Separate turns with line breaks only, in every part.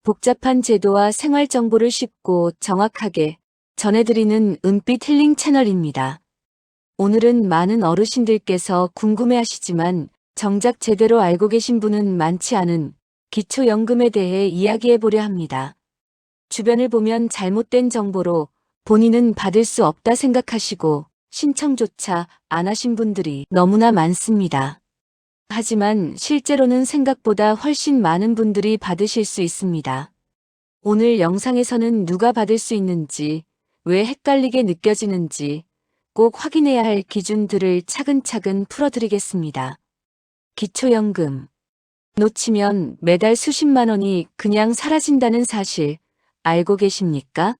복잡한 제도와 생활 정보를 쉽고 정확하게 전해드리는 은빛 힐링 채널입니다. 오늘은 많은 어르신들께서 궁금해하시지만 정작 제대로 알고 계신 분은 많지 않은 기초연금에 대해 이야기해 보려 합니다. 주변을 보면 잘못된 정보로 본인은 받을 수 없다 생각하시고 신청조차 안 하신 분들이 너무나 많습니다. 하지만 실제로는 생각보다 훨씬 많은 분들이 받으실 수 있습니다. 오늘 영상에서는 누가 받을 수 있는지, 왜 헷갈리게 느껴지는지 꼭 확인해야 할 기준들을 차근차근 풀어드리겠습니다. 기초연금. 놓치면 매달 수십만 원이 그냥 사라진다는 사실 알고 계십니까?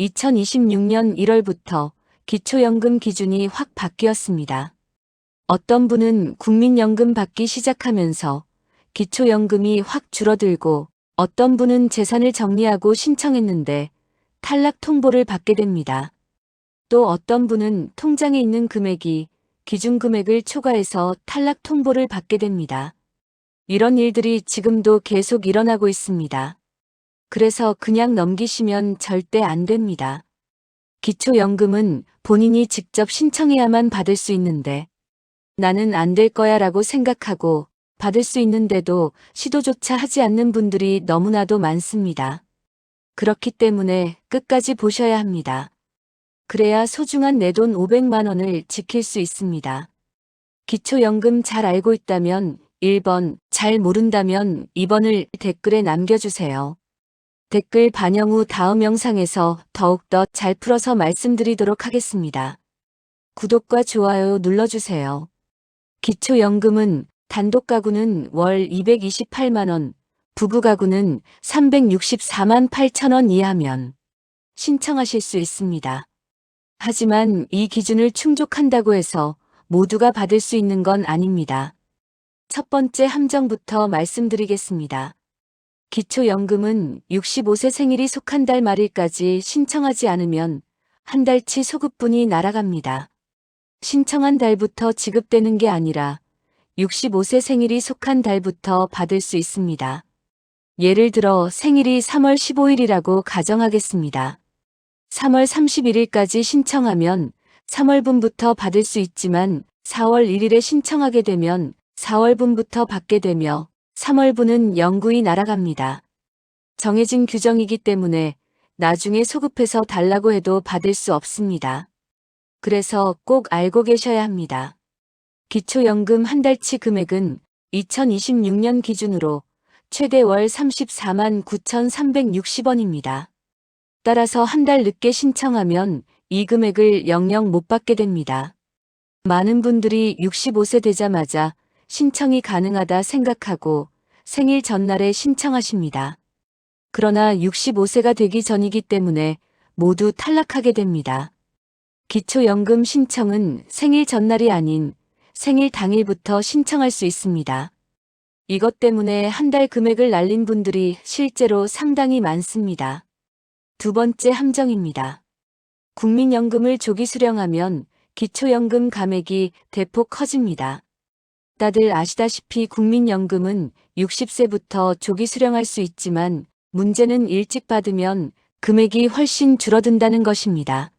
2026년 1월부터 기초연금 기준이 확 바뀌었습니다. 어떤 분은 국민연금 받기 시작하면서 기초연금이 확 줄어들고 어떤 분은 재산을 정리하고 신청했는데 탈락 통보를 받게 됩니다. 또 어떤 분은 통장에 있는 금액이 기준금액을 초과해서 탈락 통보를 받게 됩니다. 이런 일들이 지금도 계속 일어나고 있습니다. 그래서 그냥 넘기시면 절대 안 됩니다. 기초연금은 본인이 직접 신청해야만 받을 수 있는데 나는 안 될 거야 라고 생각하고 받을 수 있는데도 시도조차 하지 않는 분들이 너무나도 많습니다. 그렇기 때문에 끝까지 보셔야 합니다. 그래야 소중한 내 돈 500만 원을 지킬 수 있습니다. 기초연금 잘 알고 있다면 1번, 잘 모른다면 2번을 댓글에 남겨주세요. 댓글 반영 후 다음 영상에서 더욱더 잘 풀어서 말씀드리도록 하겠습니다. 구독과 좋아요 눌러주세요. 기초연금은 단독 가구는 월 228만 원, 부부 가구는 364만 8천 원 이하면 신청하실 수 있습니다. 하지만 이 기준을 충족한다고 해서 모두가 받을 수 있는 건 아닙니다. 첫 번째 함정부터 말씀드리겠습니다. 기초연금은 65세 생일이 속한 달 말일까지 신청하지 않으면 한 달치 소급분이 날아갑니다. 신청한 달부터 지급되는 게 아니라 65세 생일이 속한 달부터 받을 수 있습니다. 예를 들어 생일이 3월 15일이라고 가정하겠습니다. 3월 31일까지 신청하면 3월분부터 받을 수 있지만 4월 1일에 신청하게 되면 4월분부터 받게 되며 3월분은 영구히 날아갑니다. 정해진 규정이기 때문에 나중에 소급해서 달라고 해도 받을 수 없습니다. 그래서 꼭 알고 계셔야 합니다. 기초연금 한 달치 금액은 2026년 기준으로 최대 월 34만 9,360원입니다. 따라서 한 달 늦게 신청하면 이 금액을 영영 못 받게 됩니다. 많은 분들이 65세 되자마자 신청이 가능하다 생각하고 생일 전날에 신청하십니다. 그러나 65세가 되기 전이기 때문에 모두 탈락하게 됩니다. 기초연금 신청은 생일 전날이 아닌 생일 당일부터 신청할 수 있습니다. 이것 때문에 한 달 금액을 날린 분들이 실제로 상당히 많습니다. 두 번째 함정입니다. 국민연금을 조기 수령하면 기초연금 감액이 대폭 커집니다. 다들 아시다시피 국민연금은 60세부터 조기 수령할 수 있지만 문제는 일찍 받으면 금액이 훨씬 줄어든다는 것입니다.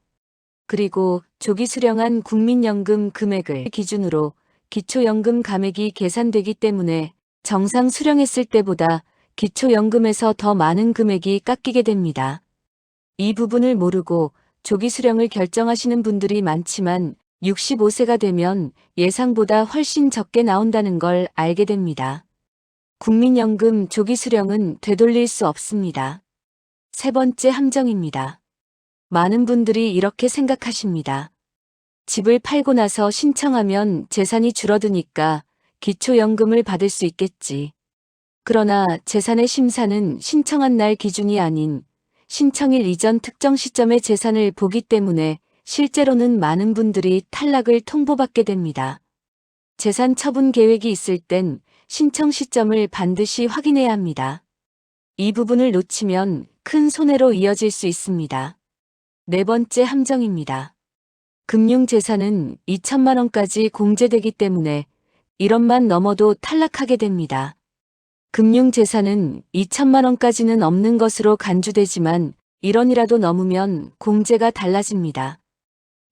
그리고 조기 수령한 국민연금 금액을 기준으로 기초연금 감액이 계산되기 때문에 정상 수령했을 때보다 기초연금에서 더 많은 금액이 깎이게 됩니다. 이 부분을 모르고 조기 수령을 결정하시는 분들이 많지만 65세가 되면 예상보다 훨씬 적게 나온다는 걸 알게 됩니다. 국민연금 조기 수령은 되돌릴 수 없습니다. 세 번째 함정입니다. 많은 분들이 이렇게 생각하십니다. 집을 팔고 나서 신청하면 재산이 줄어드니까 기초연금을 받을 수 있겠지. 그러나 재산의 심사는 신청한 날 기준이 아닌 신청일 이전 특정 시점의 재산을 보기 때문에 실제로는 많은 분들이 탈락을 통보받게 됩니다. 재산 처분 계획이 있을 땐 신청 시점을 반드시 확인해야 합니다. 이 부분을 놓치면 큰 손해로 이어질 수 있습니다. 네 번째 함정입니다. 금융재산은 2천만 원까지 공제되기 때문에 1원만 넘어도 탈락하게 됩니다. 금융재산은 2천만 원까지는 없는 것으로 간주되지만 1원이라도 넘으면 공제가 달라집니다.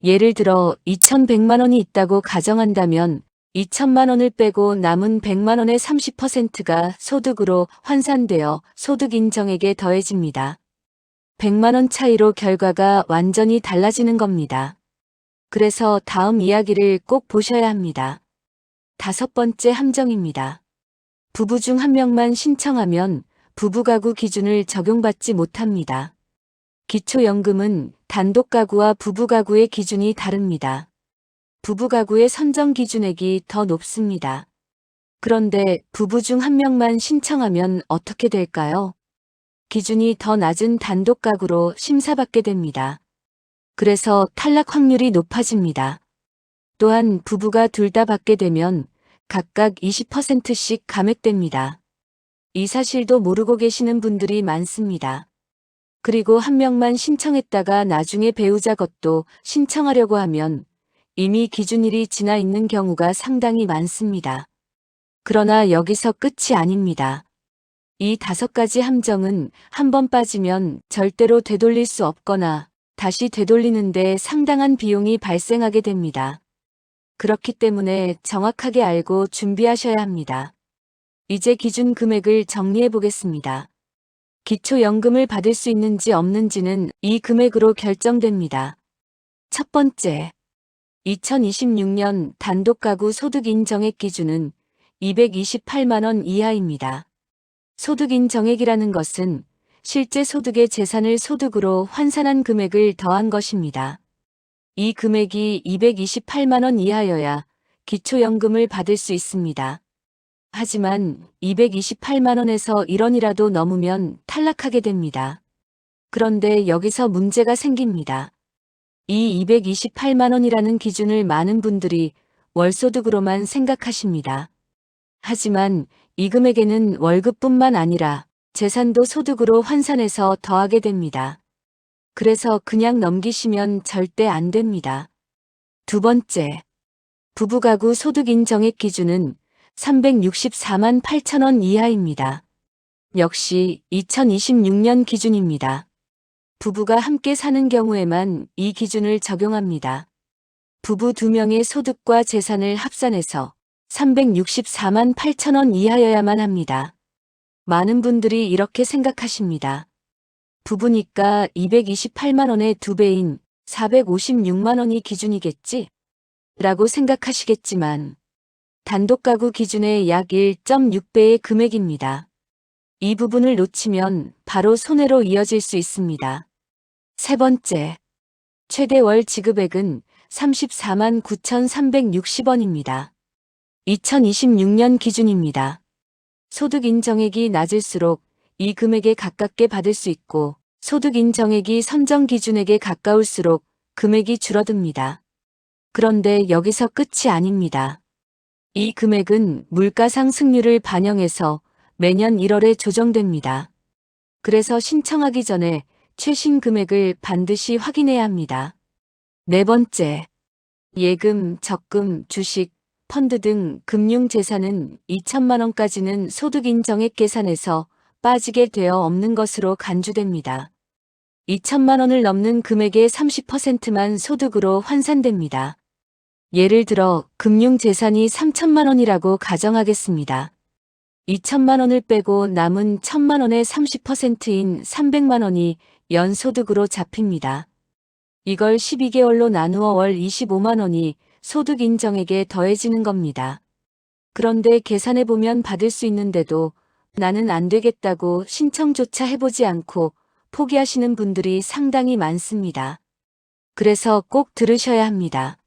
예를 들어 2,100만 원이 있다고 가정한다면 2천만 원을 빼고 남은 100만 원의 30%가 소득으로 환산되어 소득 인정액에 더해집니다. 100만 원 차이로 결과가 완전히 달라지는 겁니다. 그래서 다음 이야기를 꼭 보셔야 합니다. 5번째 함정입니다. 부부 중 한 명만 신청하면 부부가구 기준을 적용받지 못합니다. 기초연금은 단독가구와 부부가구의 기준이 다릅니다. 부부가구의 선정 기준액이 더 높습니다. 그런데 부부 중 한 명만 신청하면 어떻게 될까요? 기준이 더 낮은 단독가구로 심사받게 됩니다. 그래서 탈락 확률이 높아집니다. 또한 부부가 둘 다 받게 되면 각각 20%씩 감액됩니다. 이 사실도 모르고 계시는 분들이 많습니다. 그리고 한 명만 신청했다가 나중에 배우자 것도 신청하려고 하면 이미 기준일이 지나 있는 경우가 상당히 많습니다. 그러나 여기서 끝이 아닙니다. 이 5가지 함정은 한 번 빠지면 절대로 되돌릴 수 없거나 다시 되돌리는데 상당한 비용이 발생하게 됩니다. 그렇기 때문에 정확하게 알고 준비하셔야 합니다. 이제 기준 금액을 정리해 보겠습니다. 기초연금을 받을 수 있는지 없는지는 이 금액으로 결정됩니다. 첫 번째, 2026년 단독가구 소득인정액 기준은 228만 원 이하입니다. 소득인정액이라는 것은 실제 소득의 재산을 소득으로 환산한 금액을 더한 것입니다. 이 금액이 228만 원 이하여야 기초연금을 받을 수 있습니다. 하지만 228만 원에서 1원이라도 넘으면 탈락하게 됩니다. 그런데 여기서 문제가 생깁니다. 이 228만 원이라는 기준을 많은 분들이 월소득으로만 생각하십니다. 하지만 이 금액에는 월급뿐만 아니라 재산도 소득으로 환산해서 더하게 됩니다. 그래서 그냥 넘기시면 절대 안 됩니다. 두 번째, 부부가구 소득인정액 기준은 364만 8천 원 이하입니다. 역시 2026년 기준입니다. 부부가 함께 사는 경우에만 이 기준을 적용합니다. 부부 2명의 소득과 재산을 합산해서 364만 8천 원 이하여야만 합니다. 많은 분들이 이렇게 생각하십니다. 부부니까 228만 원의 2배인 456만 원이 기준이겠지? 라고 생각하시겠지만 단독가구 기준의 약 1.6배의 금액입니다. 이 부분을 놓치면 바로 손해로 이어질 수 있습니다. 세 번째, 최대 월 지급액은 34만 9,360원입니다. 2026년 기준입니다. 소득 인정액이 낮을수록 이 금액에 가깝게 받을 수 있고 소득 인정액이 선정 기준액에 가까울수록 금액이 줄어듭니다. 그런데 여기서 끝이 아닙니다. 이 금액은 물가 상승률을 반영해서 매년 1월에 조정됩니다. 그래서 신청하기 전에 최신 금액을 반드시 확인해야 합니다. 네 번째, 예금, 적금, 주식, 펀드 등 금융재산은 2천만 원까지는 소득인정액 계산에서 빠지게 되어 없는 것으로 간주됩니다. 2천만 원을 넘는 금액의 30%만 소득으로 환산됩니다. 예를 들어 금융재산이 3천만 원이라고 가정하겠습니다. 2천만 원을 빼고 남은 1천만 원의 30%인 300만 원이 연소득으로 잡힙니다. 이걸 12개월로 나누어 월 25만 원이 소득 인정액에 더해지는 겁니다. 그런데 계산해보면 받을 수 있는데도 나는 안 되겠다고 신청조차 해보지 않고 포기하시는 분들이 상당히 많습니다. 그래서 꼭 들으셔야 합니다.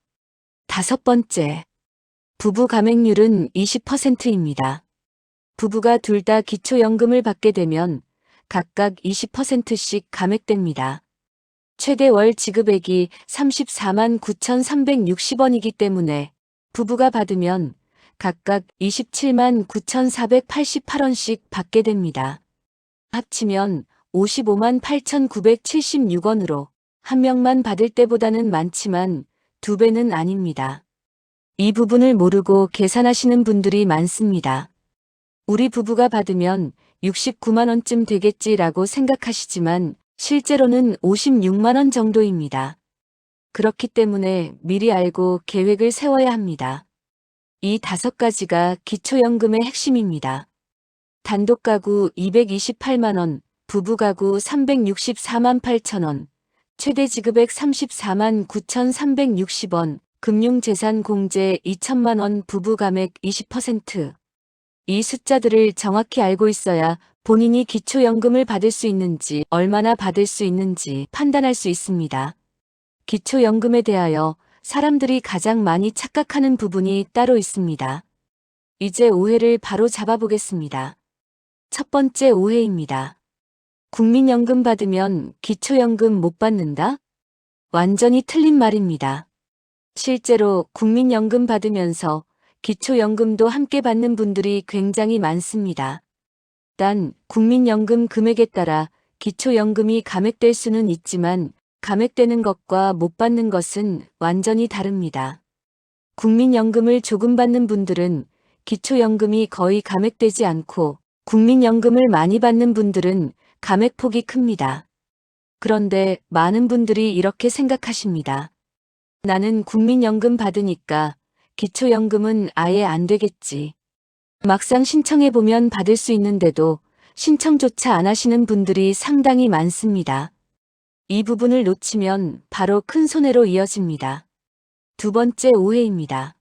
5번째, 부부 감액률은 20%입니다. 부부가 둘 다 기초연금을 받게 되면 각각 20%씩 감액됩니다. 최대 월 지급액이 34만 9,360원이기 때문에 부부가 받으면 각각 27만 9,488원씩 받게 됩니다. 합치면 55만 8,976원으로 한 명만 받을 때보다는 많지만 2배는 아닙니다. 이 부분을 모르고 계산하시는 분들이 많습니다. 우리 부부가 받으면 69만 원쯤 되겠지라고 생각하시지만 실제로는 56만 원 정도입니다. 그렇기 때문에 미리 알고 계획을 세워야 합니다. 이 5가지가 기초연금의 핵심입니다. 단독가구 228만 원, 부부가구 364만 8천 원, 최대 지급액 34만 9,360원, 금융재산 공제 2천만 원, 부부감액 20%. 이 숫자들을 정확히 알고 있어야 본인이 기초연금을 받을 수 있는지, 얼마나 받을 수 있는지 판단할 수 있습니다. 기초연금에 대하여 사람들이 가장 많이 착각하는 부분이 따로 있습니다. 이제 오해를 바로 잡아보겠습니다. 첫 번째 오해입니다. 국민연금 받으면 기초연금 못 받는다? 완전히 틀린 말입니다. 실제로 국민연금 받으면서 기초연금도 함께 받는 분들이 굉장히 많습니다. 단, 국민연금 금액에 따라 기초연금이 감액될 수는 있지만 감액되는 것과 못 받는 것은 완전히 다릅니다. 국민연금을 조금 받는 분들은 기초연금이 거의 감액되지 않고 국민연금을 많이 받는 분들은 감액폭이 큽니다. 그런데 많은 분들이 이렇게 생각하십니다. 나는 국민연금 받으니까 기초연금은 아예 안 되겠지. 막상 신청해보면 받을 수 있는데도 신청조차 안 하시는 분들이 상당히 많습니다. 이 부분을 놓치면 바로 큰 손해로 이어집니다. 두 번째 오해입니다.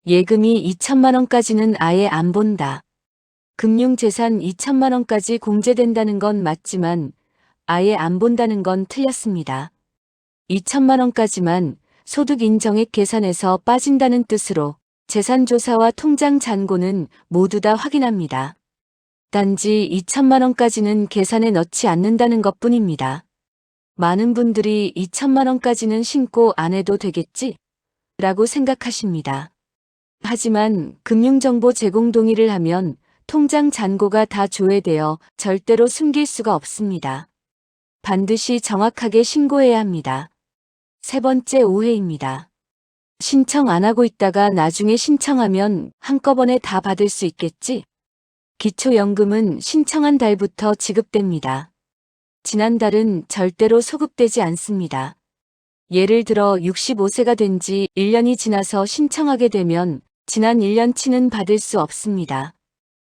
예금이 2천만 원까지는 아예 안 본다. 금융재산 2천만 원까지 공제된다는 건 맞지만 아예 안 본다는 건 틀렸습니다. 2천만 원까지만 소득인정액 계산에서 빠진다는 뜻으로 재산조사와 통장 잔고는 모두 다 확인합니다. 단지 2천만 원까지는 계산에 넣지 않는다는 것뿐입니다. 많은 분들이 2천만 원까지는 신고 안 해도 되겠지? 라고 생각하십니다. 하지만 금융정보 제공 동의를 하면 통장 잔고가 다 조회되어 절대로 숨길 수가 없습니다. 반드시 정확하게 신고해야 합니다. 세 번째 오해입니다. 신청 안 하고 있다가 나중에 신청하면 한꺼번에 다 받을 수 있겠지? 기초연금은 신청한 달부터 지급됩니다. 지난달은 절대로 소급되지 않습니다. 예를 들어 65세가 된 지 1년이 지나서 신청하게 되면 지난 1년치는 받을 수 없습니다.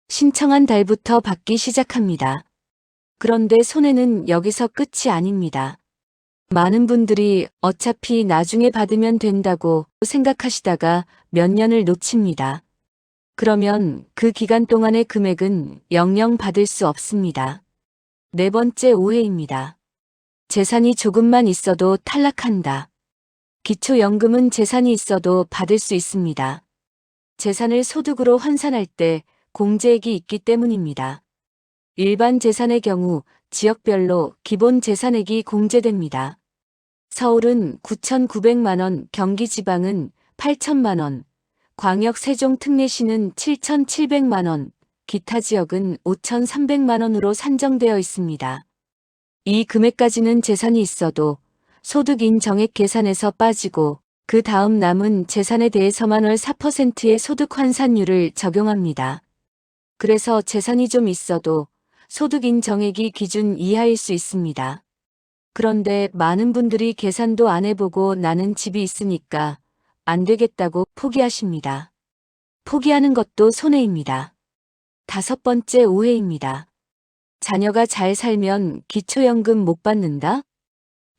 신청한 달부터 받기 시작합니다. 그런데 손해는 여기서 끝이 아닙니다. 많은 분들이 어차피 나중에 받으면 된다고 생각하시다가 몇 년을 놓칩니다. 그러면 그 기간 동안의 금액은 영영 받을 수 없습니다. 네 번째 오해입니다. 재산이 조금만 있어도 탈락한다. 기초연금은 재산이 있어도 받을 수 있습니다. 재산을 소득으로 환산할 때 공제액이 있기 때문입니다. 일반 재산의 경우 지역별로 기본 재산액이 공제됩니다. 서울은 9,900만 원, 경기 지방은 8천만 원, 광역 세종 특례시는 7,700만 원, 기타 지역은 5,300만 원으로 산정되어 있습니다. 이 금액까지는 재산이 있어도 소득인정액 계산에서 빠지고 그 다음 남은 재산에 대해서만 월 4%의 소득 환산율을 적용합니다. 그래서 재산이 좀 있어도 소득인정액이 기준 이하일 수 있습니다. 그런데 많은 분들이 계산도 안 해보고 나는 집이 있으니까 안 되겠다고 포기하십니다. 포기하는 것도 손해입니다. 다섯 번째 오해입니다. 자녀가 잘 살면 기초연금 못 받는다?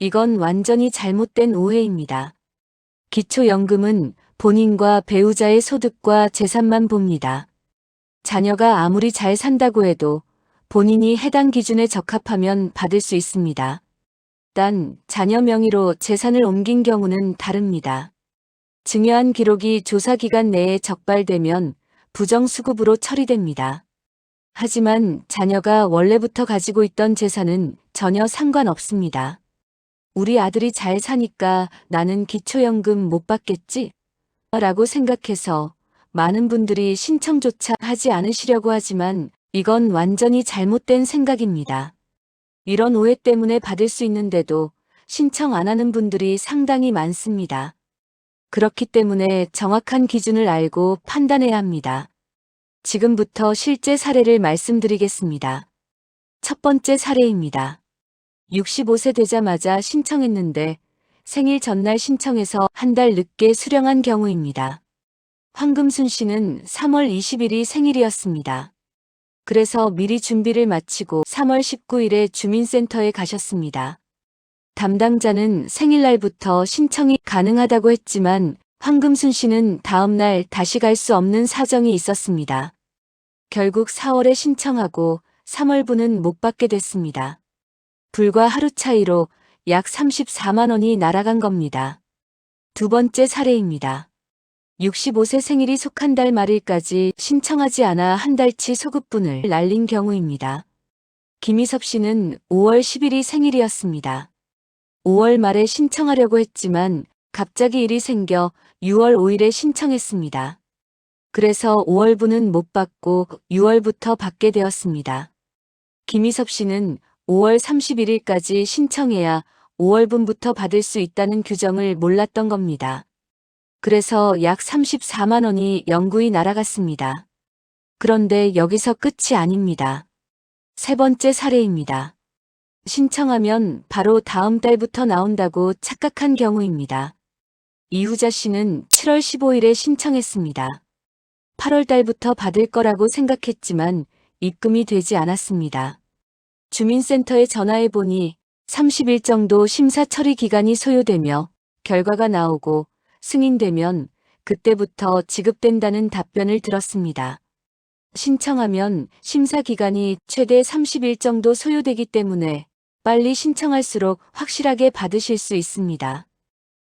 이건 완전히 잘못된 오해입니다. 기초연금은 본인과 배우자의 소득과 재산만 봅니다. 자녀가 아무리 잘 산다고 해도 본인이 해당 기준에 적합하면 받을 수 있습니다. 단 자녀 명의로 재산을 옮긴 경우는 다릅니다. 증여한 기록이 조사 기간 내에 적발되면 부정수급으로 처리됩니다. 하지만 자녀가 원래부터 가지고 있던 재산은 전혀 상관없습니다. 우리 아들이 잘 사니까 나는 기초연금 못 받겠지? 라고 생각해서 많은 분들이 신청조차 하지 않으시려고 하지만 이건 완전히 잘못된 생각입니다. 이런 오해 때문에 받을 수 있는데도 신청 안 하는 분들이 상당히 많습니다. 그렇기 때문에 정확한 기준을 알고 판단해야 합니다. 지금부터 실제 사례를 말씀드리겠습니다. 첫 번째 사례입니다. 65세 되자마자 신청했는데 생일 전날 신청해서 한 달 늦게 수령한 경우입니다. 황금순 씨는 3월 20일이 생일이었습니다. 그래서 미리 준비를 마치고 3월 19일에 주민센터에 가셨습니다. 담당자는 생일날부터 신청이 가능하다고 했지만 황금순 씨는 다음날 다시 갈 수 없는 사정이 있었습니다. 결국 4월에 신청하고 3월분은 못 받게 됐습니다. 불과 하루 차이로 약 34만 원이 날아간 겁니다. 두 번째 사례입니다. 65세 생일이 속한 달 말일까지 신청하지 않아 한 달치 소급분을 날린 경우입니다. 김희섭 씨는 5월 10일이 생일이었습니다. 5월 말에 신청하려고 했지만 갑자기 일이 생겨 6월 5일에 신청했습니다. 그래서 5월분은 못 받고 6월부터 받게 되었습니다. 김희섭 씨는 5월 31일까지 신청해야 5월분부터 받을 수 있다는 규정을 몰랐던 겁니다. 그래서 약 34만 원이 영구히 날아갔습니다. 그런데 여기서 끝이 아닙니다. 세 번째 사례입니다. 신청하면 바로 다음 달부터 나온다고 착각한 경우입니다. 이후자 씨는 7월 15일에 신청했습니다. 8월 달부터 받을 거라고 생각했지만 입금이 되지 않았습니다. 주민센터에 전화해 보니 30일 정도 심사 처리 기간이 소요되며 결과가 나오고 승인되면 그때부터 지급된다는 답변을 들었습니다. 신청하면 심사 기간이 최대 30일 정도 소요되기 때문에 빨리 신청할수록 확실하게 받으실 수 있습니다.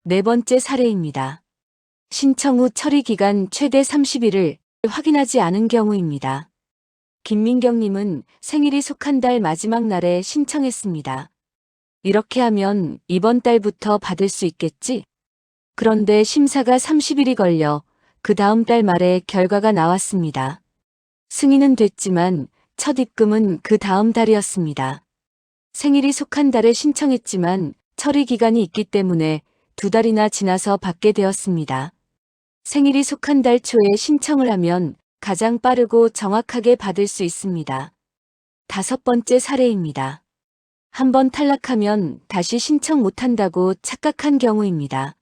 네 번째 사례입니다. 신청 후 처리 기간 최대 30일을 확인하지 않은 경우입니다. 김민경님은 생일이 속한 달 마지막 날에 신청했습니다. 이렇게 하면 이번 달부터 받을 수 있겠지? 그런데 심사가 30일이 걸려 그 다음 달 말에 결과가 나왔습니다. 승인은 됐지만 첫 입금은 그 다음 달이었습니다. 생일이 속한 달에 신청했지만 처리 기간이 있기 때문에 2달이나 지나서 받게 되었습니다. 생일이 속한 달 초에 신청을 하면 가장 빠르고 정확하게 받을 수 있습니다. 다섯 번째 사례입니다. 한번 탈락하면 다시 신청 못한다고 착각한 경우입니다.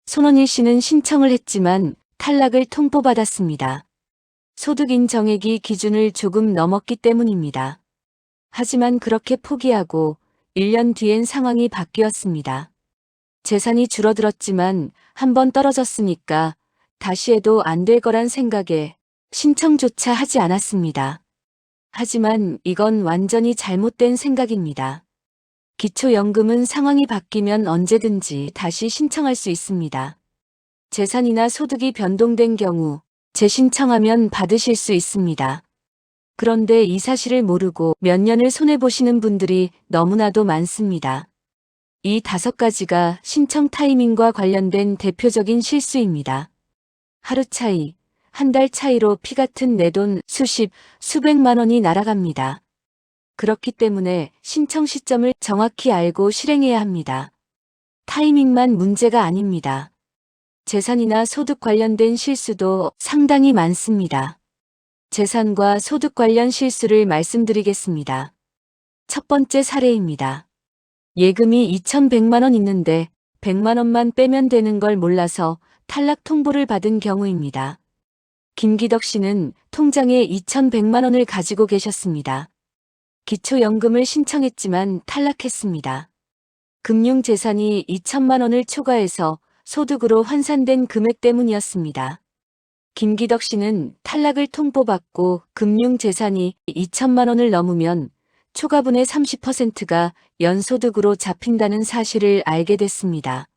손원일 씨는 신청을 했지만 탈락을 통보받았습니다. 소득 인정액이 기준을 조금 넘었기 때문입니다. 하지만 그렇게 포기하고 1년 뒤엔 상황이 바뀌었습니다. 재산이 줄어들었지만 한번 떨어졌으니까 다시 해도 안 될 거란 생각에 신청조차 하지 않았습니다. 하지만 이건 완전히 잘못된 생각입니다. 기초연금은 상황이 바뀌면 언제든지 다시 신청할 수 있습니다. 재산이나 소득이 변동된 경우 재신청하면 받으실 수 있습니다. 그런데 이 사실을 모르고 몇 년을 손해보시는 분들이 너무나도 많습니다. 이 5가지가 신청 타이밍과 관련된 대표적인 실수입니다. 하루 차이, 한 달 차이로 피 같은 내 돈 수백만 원이 날아갑니다. 그렇기 때문에 신청 시점을 정확히 알고 실행해야 합니다. 타이밍만 문제가 아닙니다. 재산이나 소득 관련된 실수도 상당히 많습니다. 재산과 소득 관련 실수를 말씀드리겠습니다. 첫 번째 사례입니다. 예금이 2,100만 원 있는데 100만 원만 빼면 되는 걸 몰라서 탈락 통보를 받은 경우입니다. 김기덕 씨는 통장에 2,100만 원을 가지고 계셨습니다. 기초연금을 신청했지만 탈락했습니다. 금융재산이 2천만 원을 초과해서 소득으로 환산된 금액 때문이었습니다. 김기덕 씨는 탈락을 통보받고 금융재산이 2천만 원을 넘으면 초과분의 30%가 연소득으로 잡힌다는 사실을 알게 됐습니다.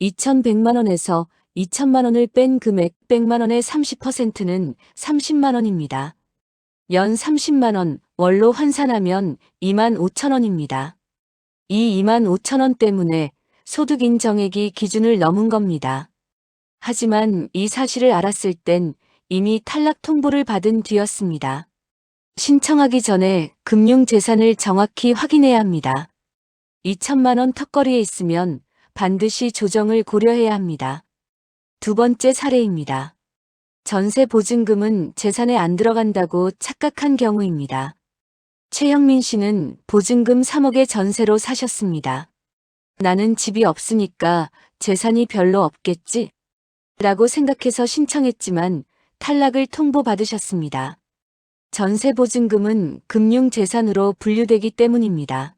2,100만 원에서 2천만 원을 뺀 금액 100만 원의 30%는 30만 원입니다. 연 30만 원, 월로 환산하면 2만 5천 원입니다. 이 2만 5천 원 때문에 소득 인정액이 기준을 넘은 겁니다. 하지만 이 사실을 알았을 땐 이미 탈락 통보를 받은 뒤였습니다. 신청하기 전에 금융재산을 정확히 확인해야 합니다. 2천만 원 턱걸이에 있으면 반드시 조정을 고려해야 합니다. 두 번째 사례입니다. 전세 보증금은 재산에 안 들어간다고 착각한 경우입니다. 최형민 씨는 보증금 3억의 전세로 사셨습니다. 나는 집이 없으니까 재산이 별로 없겠지? 라고 생각해서 신청했지만 탈락을 통보받으셨습니다. 전세 보증금은 금융재산으로 분류되기 때문입니다.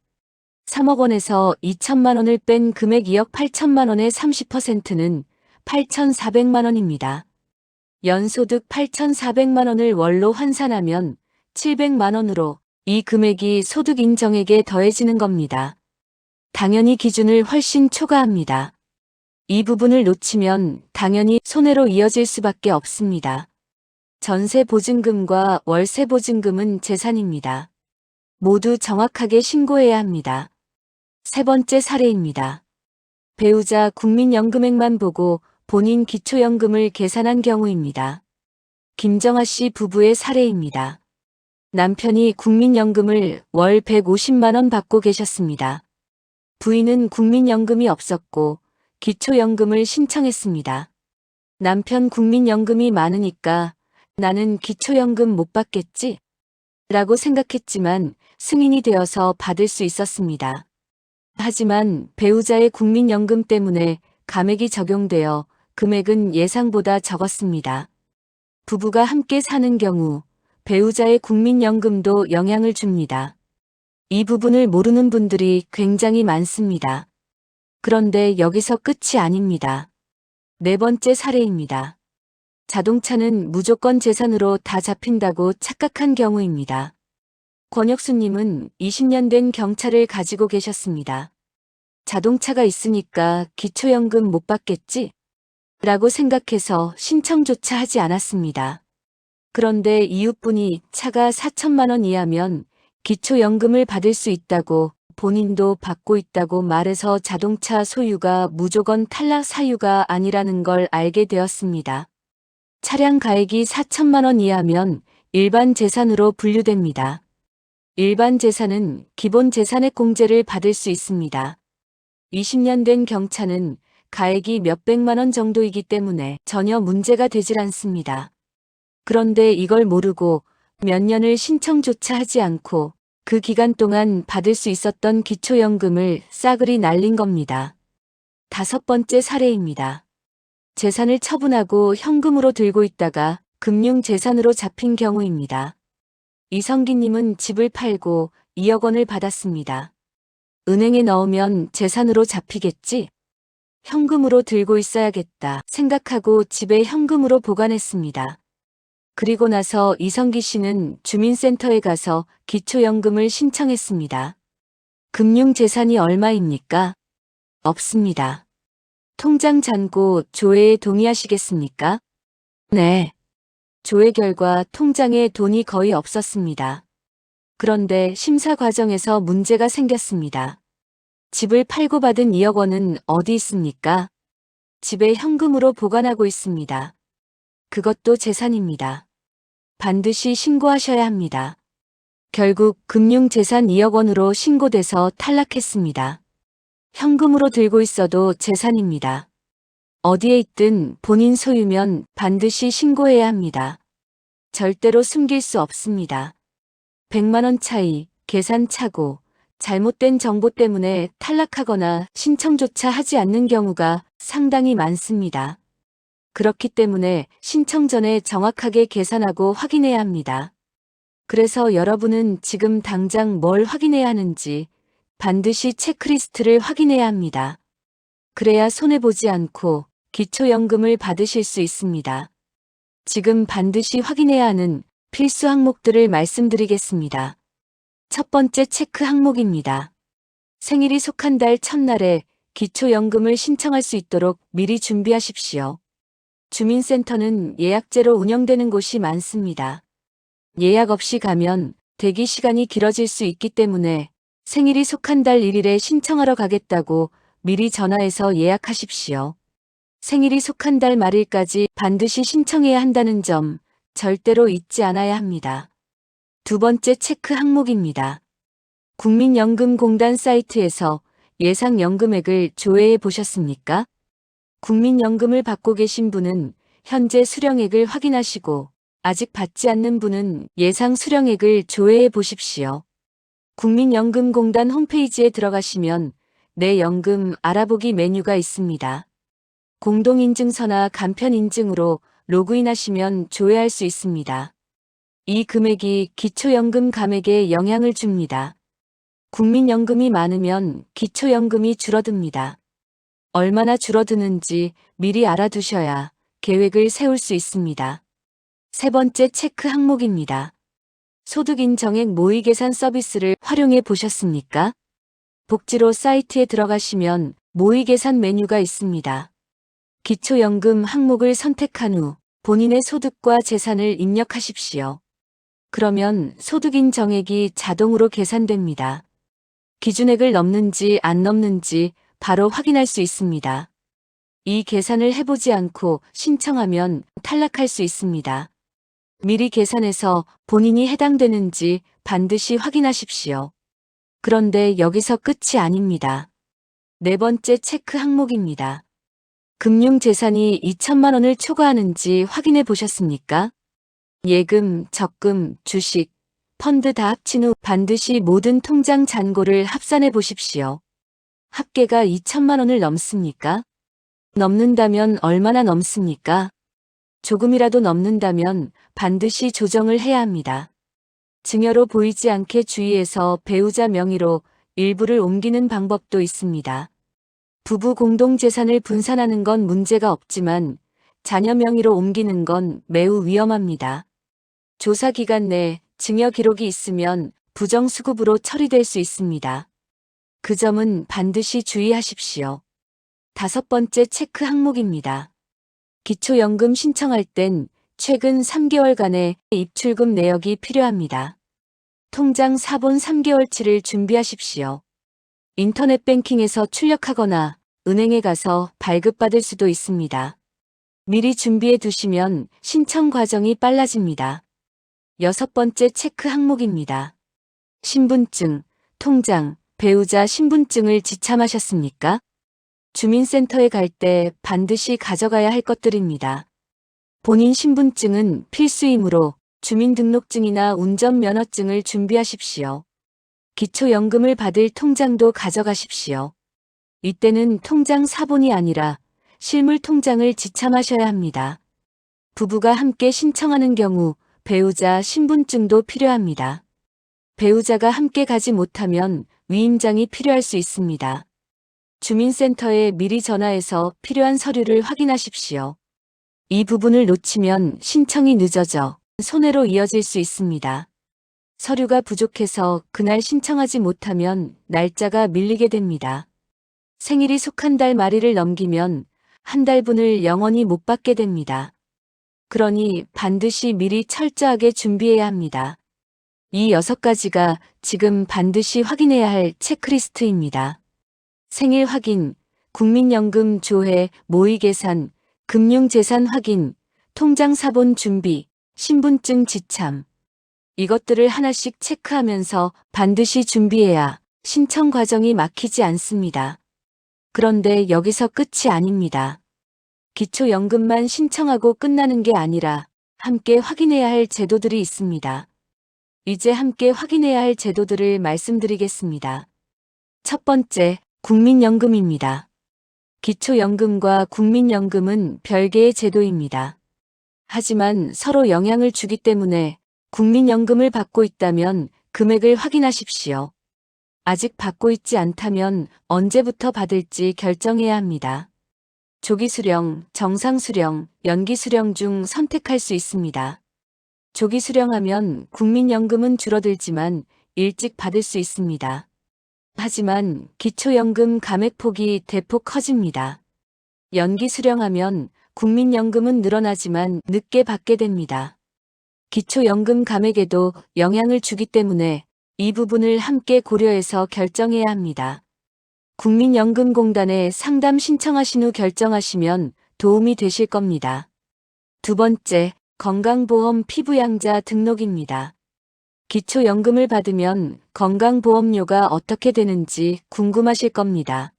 3억 원에서 2천만 원을 뺀 금액 2억 8천만 원의 30%는 8,400만 원입니다. 연소득 8,400만 원을 월로 환산하면 700만 원으로 이 금액이 소득 인정액에 더해지는 겁니다. 당연히 기준을 훨씬 초과합니다. 이 부분을 놓치면 당연히 손해로 이어질 수밖에 없습니다. 전세 보증금과 월세 보증금은 재산입니다. 모두 정확하게 신고해야 합니다. 세 번째 사례입니다. 배우자 국민연금액만 보고 본인 기초연금을 계산한 경우입니다. 김정아 씨 부부의 사례입니다. 남편이 국민연금을 월 150만 원 받고 계셨습니다. 부인은 국민연금이 없었고 기초연금을 신청했습니다. 남편 국민연금이 많으니까 나는 기초연금 못 받겠지? 라고 생각했지만 승인이 되어서 받을 수 있었습니다. 하지만 배우자의 국민연금 때문에 감액이 적용되어 금액은 예상보다 적었습니다. 부부가 함께 사는 경우 배우자의 국민연금도 영향을 줍니다. 이 부분을 모르는 분들이 굉장히 많습니다. 그런데 여기서 끝이 아닙니다. 네 번째 사례입니다. 자동차는 무조건 재산으로 다 잡힌다고 착각한 경우입니다. 권혁수님은 20년 된 경차를 가지고 계셨습니다. 자동차가 있으니까 기초연금 못 받겠지? 라고 생각해서 신청조차 하지 않았습니다. 그런데 이웃분이 차가 4천만 원 이하면 기초연금을 받을 수 있다고 본인도 받고 있다고 말해서 자동차 소유가 무조건 탈락 사유가 아니라는 걸 알게 되었습니다. 차량 가액이 4천만 원 이하면 일반 재산으로 분류됩니다. 일반 재산은 기본 재산액 공제를 받을 수 있습니다. 20년 된 경차는 가액이 몇백만 원 정도이기 때문에 전혀 문제가 되질 않습니다. 그런데 이걸 모르고 몇 년을 신청조차 하지 않고 그 기간 동안 받을 수 있었던 기초연금을 싸그리 날린 겁니다. 다섯 번째 사례입니다. 재산을 처분하고 현금으로 들고 있다가 금융재산으로 잡힌 경우입니다. 이성기님은 집을 팔고 2억 원을 받았습니다. 은행에 넣으면 재산으로 잡히겠지? 현금으로 들고 있어야겠다 생각하고 집에 현금으로 보관했습니다. 그리고 나서 이성기 씨는 주민센터에 가서 기초연금을 신청했습니다. 금융재산이 얼마입니까? 없습니다. 통장 잔고 조회에 동의하시겠습니까? 네. 조회 결과 통장에 돈이 거의 없었습니다. 그런데 심사 과정에서 문제가 생겼습니다. 집을 팔고 받은 2억 원은 어디 있습니까? 집에 현금으로 보관하고 있습니다. 그것도 재산입니다. 반드시 신고하셔야 합니다. 결국 금융재산 2억 원으로 신고돼서 탈락했습니다. 현금으로 들고 있어도 재산입니다. 어디에 있든 본인 소유면 반드시 신고해야 합니다. 절대로 숨길 수 없습니다. 100만 원 차이, 계산 착오, 잘못된 정보 때문에 탈락하거나 신청조차 하지 않는 경우가 상당히 많습니다. 그렇기 때문에 신청 전에 정확하게 계산하고 확인해야 합니다. 그래서 여러분은 지금 당장 뭘 확인해야 하는지 반드시 체크리스트를 확인해야 합니다. 그래야 손해보지 않고 기초연금을 받으실 수 있습니다. 지금 반드시 확인해야 하는 필수 항목들을 말씀드리겠습니다. 첫 번째 체크 항목입니다. 생일이 속한 달 첫날에 기초연금을 신청할 수 있도록 미리 준비하십시오. 주민센터는 예약제로 운영되는 곳이 많습니다. 예약 없이 가면 대기 시간이 길어질 수 있기 때문에 생일이 속한 달 1일에 신청하러 가겠다고 미리 전화해서 예약하십시오. 생일이 속한 달 말일까지 반드시 신청해야 한다는 점 절대로 잊지 않아야 합니다. 두 번째 체크 항목입니다. 국민연금공단 사이트에서 예상 연금액을 조회해 보셨습니까? 국민연금을 받고 계신 분은 현재 수령액을 확인하시고 아직 받지 않는 분은 예상 수령액을 조회해 보십시오. 국민연금공단 홈페이지에 들어가시면 내 연금 알아보기 메뉴가 있습니다. 공동인증서나 간편인증으로 로그인하시면 조회할 수 있습니다. 이 금액이 기초연금 감액에 영향을 줍니다. 국민연금이 많으면 기초연금이 줄어듭니다. 얼마나 줄어드는지 미리 알아두셔야 계획을 세울 수 있습니다. 세 번째 체크 항목입니다. 소득인정액 모의계산 서비스를 활용해 보셨습니까? 복지로 사이트에 들어가시면 모의계산 메뉴가 있습니다. 기초연금 항목을 선택한 후 본인의 소득과 재산을 입력하십시오. 그러면 소득인정액이 자동으로 계산됩니다. 기준액을 넘는지 안 넘는지 바로 확인할 수 있습니다. 이 계산을 해보지 않고 신청하면 탈락할 수 있습니다. 미리 계산해서 본인이 해당되는지 반드시 확인하십시오. 그런데 여기서 끝이 아닙니다. 네 번째 체크 항목입니다. 금융재산이 2천만 원을 초과하는지 확인해 보셨습니까? 예금, 적금, 주식, 펀드 다 합친 후 반드시 모든 통장 잔고를 합산해 보십시오. 합계가 2천만 원을 넘습니까? 넘는다면 얼마나 넘습니까? 조금이라도 넘는다면 반드시 조정을 해야 합니다. 증여로 보이지 않게 주의해서 배우자 명의로 일부를 옮기는 방법도 있습니다. 부부 공동재산을 분산하는 건 문제가 없지만 자녀 명의로 옮기는 건 매우 위험합니다. 조사 기간 내 증여 기록이 있으면 부정수급으로 처리될 수 있습니다. 그 점은 반드시 주의하십시오. 다섯 번째 체크 항목입니다. 기초연금 신청할 땐 최근 3개월간의 입출금 내역이 필요합니다. 통장 사본 3개월치를 준비하십시오. 인터넷 뱅킹에서 출력하거나 은행에 가서 발급받을 수도 있습니다. 미리 준비해 두시면 신청 과정이 빨라집니다. 여섯 번째 체크 항목입니다. 신분증, 통장, 배우자 신분증을 지참하셨습니까? 주민센터에 갈 때 반드시 가져가야 할 것들입니다. 본인 신분증은 필수이므로 주민등록증이나 운전면허증을 준비하십시오. 기초연금을 받을 통장도 가져가십시오. 이때는 통장 사본이 아니라 실물 통장을 지참하셔야 합니다. 부부가 함께 신청하는 경우 배우자 신분증도 필요합니다. 배우자가 함께 가지 못하면 위임장이 필요할 수 있습니다. 주민센터에 미리 전화해서 필요한 서류를 확인하십시오. 이 부분을 놓치면 신청이 늦어져 손해로 이어질 수 있습니다. 서류가 부족해서 그날 신청하지 못하면 날짜가 밀리게 됩니다. 생일이 속한 달 말일을 넘기면 한 달분을 영원히 못 받게 됩니다. 그러니 반드시 미리 철저하게 준비해야 합니다. 이 6가지가 지금 반드시 확인해야 할 체크리스트입니다. 생일 확인, 국민연금 조회, 모의계산, 금융재산 확인, 통장 사본 준비, 신분증 지참. 이것들을 하나씩 체크하면서 반드시 준비해야 신청 과정이 막히지 않습니다. 그런데 여기서 끝이 아닙니다. 기초연금만 신청하고 끝나는 게 아니라 함께 확인해야 할 제도들이 있습니다. 이제 함께 확인해야 할 제도들을 말씀드리겠습니다. 첫 번째, 국민연금입니다. 기초연금과 국민연금은 별개의 제도입니다. 하지만 서로 영향을 주기 때문에 국민연금을 받고 있다면 금액을 확인하십시오. 아직 받고 있지 않다면 언제부터 받을지 결정해야 합니다. 조기수령, 정상수령, 연기수령 중 선택할 수 있습니다. 조기수령하면 국민연금은 줄어들지만 일찍 받을 수 있습니다. 하지만 기초연금 감액폭이 대폭 커집니다. 연기수령하면 국민연금은 늘어나지만 늦게 받게 됩니다. 기초연금 감액에도 영향을 주기 때문에 이 부분을 함께 고려해서 결정해야 합니다. 국민연금공단에 상담 신청하신 후 결정하시면 도움이 되실 겁니다. 두 번째, 건강보험 피부양자 등록입니다. 기초연금을 받으면 건강보험료가 어떻게 되는지 궁금하실 겁니다.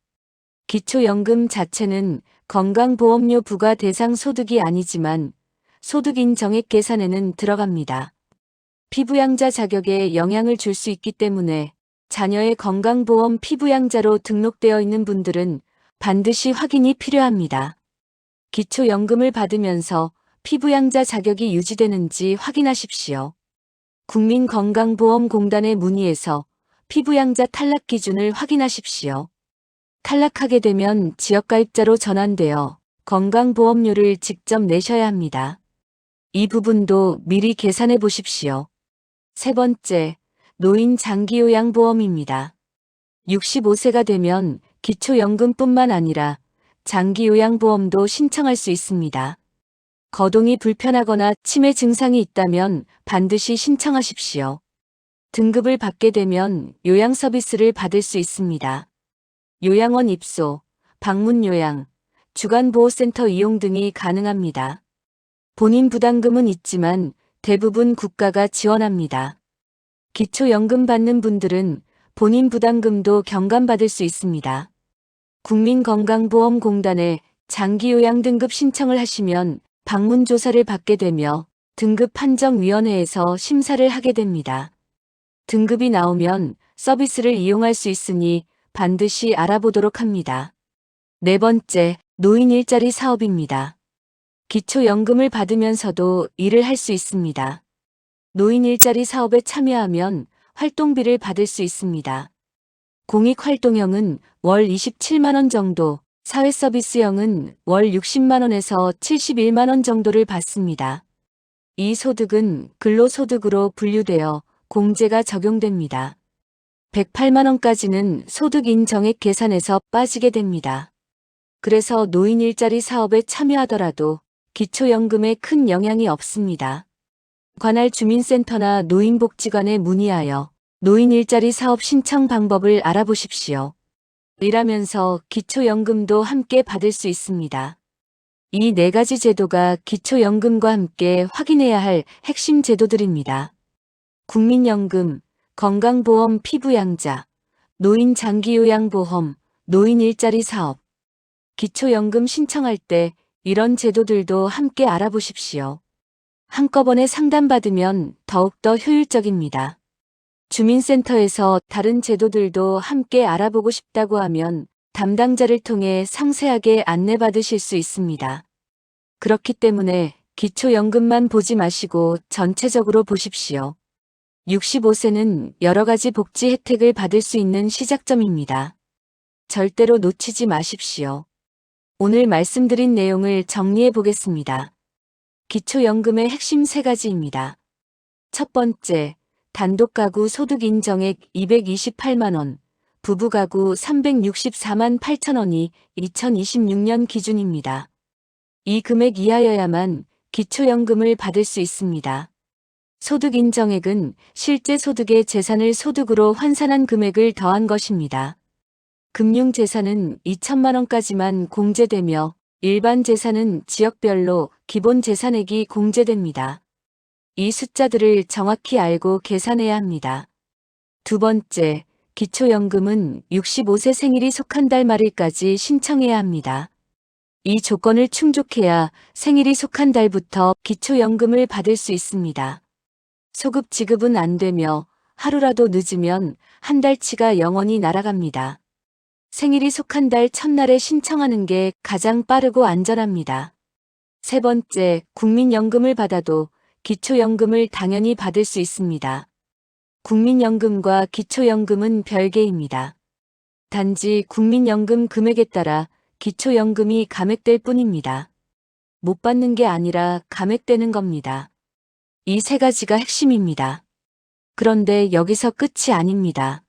기초연금 자체는 건강보험료 부과 대상 소득이 아니지만 소득인 정액 계산에는 들어갑니다. 피부양자 자격에 영향을 줄 수 있기 때문에 자녀의 건강보험 피부양자로 등록되어 있는 분들은 반드시 확인이 필요합니다. 기초연금을 받으면서 피부양자 자격이 유지되는지 확인하십시오. 국민건강보험공단에 문의해서 피부양자 탈락 기준을 확인하십시오. 탈락하게 되면 지역가입자로 전환되어 건강보험료를 직접 내셔야 합니다. 이 부분도 미리 계산해 보십시오. 세 번째, 노인 장기요양보험입니다. 65세가 되면 기초연금뿐만 아니라 장기요양보험도 신청할 수 있습니다. 거동이 불편하거나 치매 증상이 있다면 반드시 신청하십시오. 등급을 받게 되면 요양 서비스를 받을 수 있습니다. 요양원 입소, 방문 요양, 주간보호센터 이용 등이 가능합니다. 본인 부담금은 있지만 대부분 국가가 지원합니다. 기초연금 받는 분들은 본인 부담금도 경감받을 수 있습니다. 국민건강보험공단에 장기요양 등급 신청을 하시면 방문조사를 받게 되며 등급판정위원회에서 심사를 하게 됩니다. 등급이 나오면 서비스를 이용할 수 있으니 반드시 알아보도록 합니다. 네 번째, 노인 일자리 사업입니다. 기초연금을 받으면서도 일을 할 수 있습니다. 노인 일자리 사업에 참여하면 활동비를 받을 수 있습니다. 공익활동형은 월 27만원 정도, 사회서비스형은 월 60만원에서 71만원 정도를 받습니다. 이 소득은 근로소득으로 분류되어 공제가 적용됩니다. 108만원까지는 소득 인정액 계산에서 빠지게 됩니다. 그래서 노인 일자리 사업에 참여하더라도 기초연금에 큰 영향이 없습니다. 관할 주민센터나 노인복지관에 문의하여 노인 일자리 사업 신청 방법을 알아보십시오. 일하면서 기초연금도 함께 받을 수 있습니다. 이 네 가지 제도가 기초연금과 함께 확인해야 할 핵심 제도들입니다. 국민연금, 건강보험 피부양자, 노인 장기요양보험, 노인 일자리 사업. 기초연금 신청할 때 이런 제도들도 함께 알아보십시오. 한꺼번에 상담받으면 더욱더 효율적입니다. 주민센터에서 다른 제도들도 함께 알아보고 싶다고 하면 담당자를 통해 상세하게 안내받으실 수 있습니다. 그렇기 때문에 기초연금만 보지 마시고 전체적으로 보십시오. 65세는 여러 가지 복지 혜택을 받을 수 있는 시작점입니다. 절대로 놓치지 마십시오. 오늘 말씀드린 내용을 정리해 보겠습니다. 기초연금의 핵심 세 가지입니다. 첫 번째, 단독가구 소득 인정액 228만원, 부부가구 364만 8천원이 2026년 기준입니다. 이 금액 이하여야만 기초연금을 받을 수 있습니다. 소득 인정액은 실제 소득의 재산을 소득으로 환산한 금액을 더한 것입니다. 금융재산은 2천만원까지만 공제되며 일반 재산은 지역별로 기본 재산액이 공제됩니다. 이 숫자들을 정확히 알고 계산해야 합니다. 두 번째, 기초연금은 65세 생일이 속한 달 말일까지 신청해야 합니다. 이 조건을 충족해야 생일이 속한 달부터 기초연금을 받을 수 있습니다. 소급 지급은 안 되며 하루라도 늦으면 한 달치가 영원히 날아갑니다. 생일이 속한 달 첫날에 신청하는 게 가장 빠르고 안전합니다. 세 번째, 국민연금을 받아도 기초연금을 당연히 받을 수 있습니다. 국민연금과 기초연금은 별개입니다. 단지 국민연금 금액에 따라 기초연금이 감액될 뿐입니다. 못 받는 게 아니라 감액되는 겁니다. 이 세 가지가 핵심입니다. 그런데 여기서 끝이 아닙니다.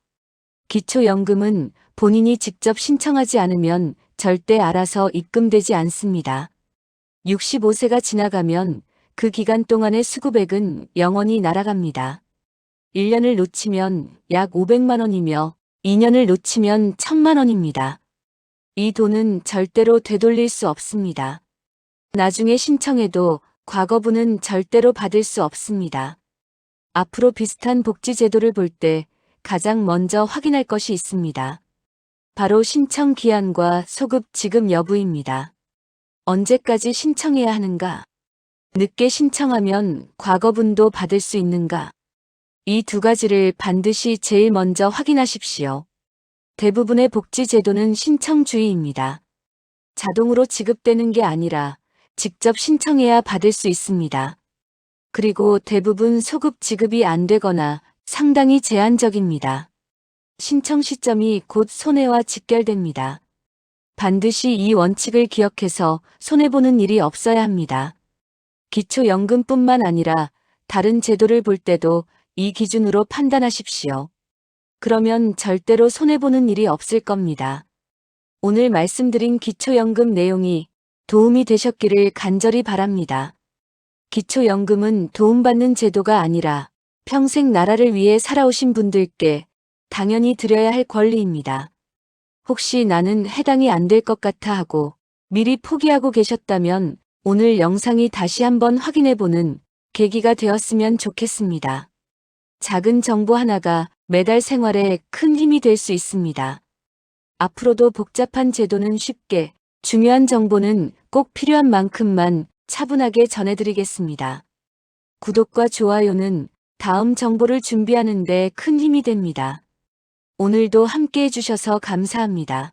기초연금은 본인이 직접 신청하지 않으면 절대 알아서 입금되지 않습니다. 65세가 지나가면 그 기간 동안의 수급액은 영원히 날아갑니다. 1년을 놓치면 약 500만 원이며 2년을 놓치면 1000만 원입니다. 이 돈은 절대로 되돌릴 수 없습니다. 나중에 신청해도 과거분은 절대로 받을 수 없습니다. 앞으로 비슷한 복지 제도를 볼 때 가장 먼저 확인할 것이 있습니다. 바로 신청 기한과 소급 지급 여부입니다. 언제까지 신청해야 하는가? 늦게 신청하면 과거분도 받을 수 있는가? 이 두 가지를 반드시 제일 먼저 확인하십시오. 대부분의 복지 제도는 신청주의입니다. 자동으로 지급되는 게 아니라 직접 신청해야 받을 수 있습니다. 그리고 대부분 소급 지급이 안 되거나 상당히 제한적입니다. 신청 시점이 곧 손해와 직결됩니다. 반드시 이 원칙을 기억해서 손해보는 일이 없어야 합니다. 기초연금뿐만 아니라 다른 제도를 볼 때도 이 기준으로 판단하십시오. 그러면 절대로 손해보는 일이 없을 겁니다. 오늘 말씀드린 기초연금 내용이 도움이 되셨기를 간절히 바랍니다. 기초연금은 도움받는 제도가 아니라 평생 나라를 위해 살아오신 분들께 당연히 드려야 할 권리입니다. 혹시 나는 해당이 안 될 것 같아 하고 미리 포기하고 계셨다면 오늘 영상이 다시 한번 확인해보는 계기가 되었으면 좋겠습니다. 작은 정보 하나가 매달 생활에 큰 힘이 될 수 있습니다. 앞으로도 복잡한 제도는 쉽게, 중요한 정보는 꼭 필요한 만큼만 차분하게 전해드리겠습니다. 구독과 좋아요는 다음 정보를 준비하는 데 큰 힘이 됩니다. 오늘도 함께 해주셔서 감사합니다.